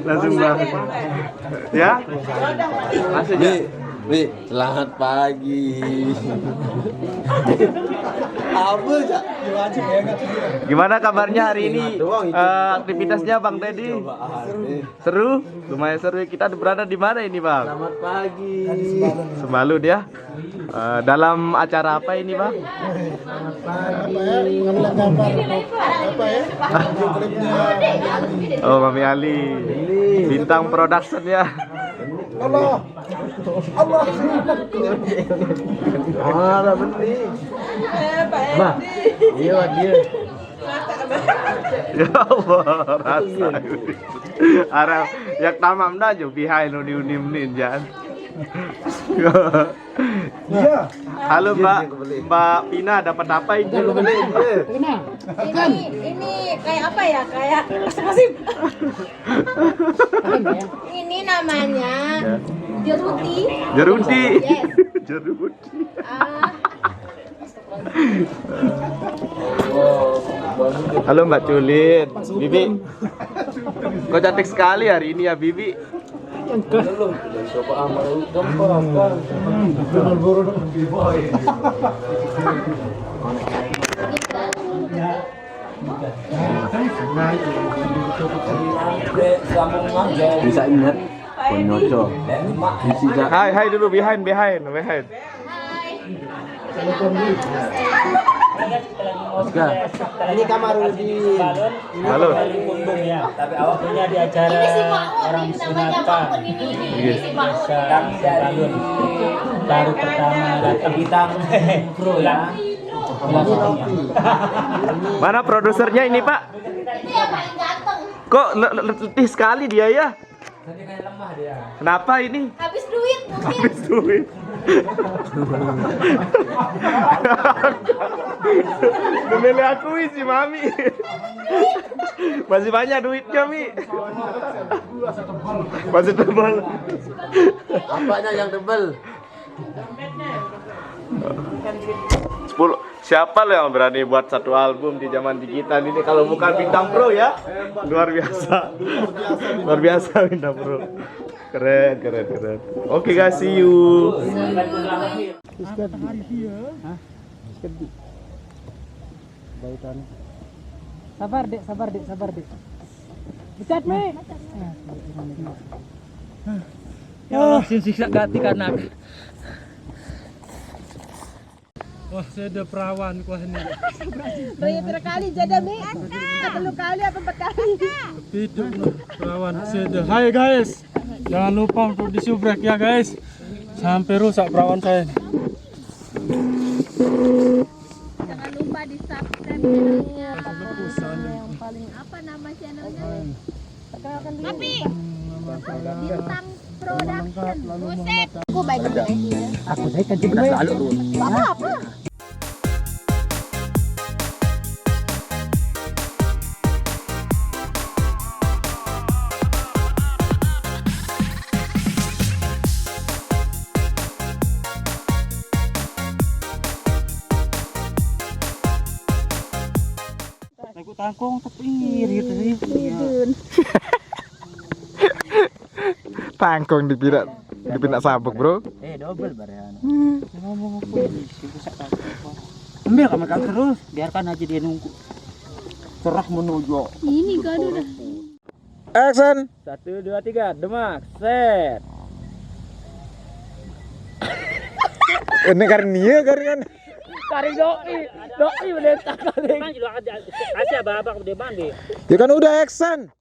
Langsung banget. Ya? Masuk ya? Wi, selamat pagi. Apa ya? Gimana kabarnya hari ini? Aktivitasnya Bang Teddy? Seru? Lumayan seru. Kita berada di mana ini, Bang? Selamat pagi. Sembalun ya. Dalam acara apa ini, Bang? Oh, Mami Ali. Bintang production ya. Allah. Ada benih. Bah, iya dia. Ya Allah, rasa. Arah yak tamam dah jo bihai no diunim nin jan. Iya. Halo Mbak Pina, dapat apa ini? Ini kayak apa ya? Kayak asam-asam. Ini namanya jeruti. Jeruti. Yes. Jeruti. Halo Mbak Culin, Bibi. Kok cantik sekali hari ini ya Bibi. Bisa ingat Ponyoco. Hai dulu behind. Ini kamar di Halo. Tapi awak punya di acara orang Sunata. Balun baru pertama datang bintang pro ya. Mana produsernya ini Pak? Itu yang paling ganteng. Kok letih sekali dia ya? Tadi kayak lemah dia. Kenapa ini? Habis duit mungkin. Habis duit. Memilih akui si Mami. Masih banyak duitnya Mi. Masih tebal. apanya yang tebal? 10. Siapa lo yang berani buat satu album di zaman digital ini kalau bukan Bintang Pro ya? Luar biasa Bintang Pro. Keren. Oke guys, see you. Sabar dek. Bicat me. Ya Allah, siksa gati kanak. Wah, saya ada perawan kuah ini. Berapa kali jadi Mi? 3 kali apa 4 kali? Hidup loh, perawan saya ada. Hai guys, jangan lupa untuk disubrek ya guys. Sampai rusak perawan saya. Jangan lupa di subscribe channelnya. Yang paling apa nama channelnya? Tapi Bintang Production. Buset. Aku baik guys. Aku saya kan tidak selalu tuh. Apa? Aku tangkong tapi gitu sih. Tangkong dipinak sabuk bro. Double barehan. Ngomong aku ini bisa tak. Ambil kamar kau terus, biarkan aja dia nunggu. Cerah menuju. Ini kan udah. Action. 1, 2, 3, demak, set. Ini karena kan. Kari doi mendetak kali. Asia babak udah mandi. Ya kan udah action.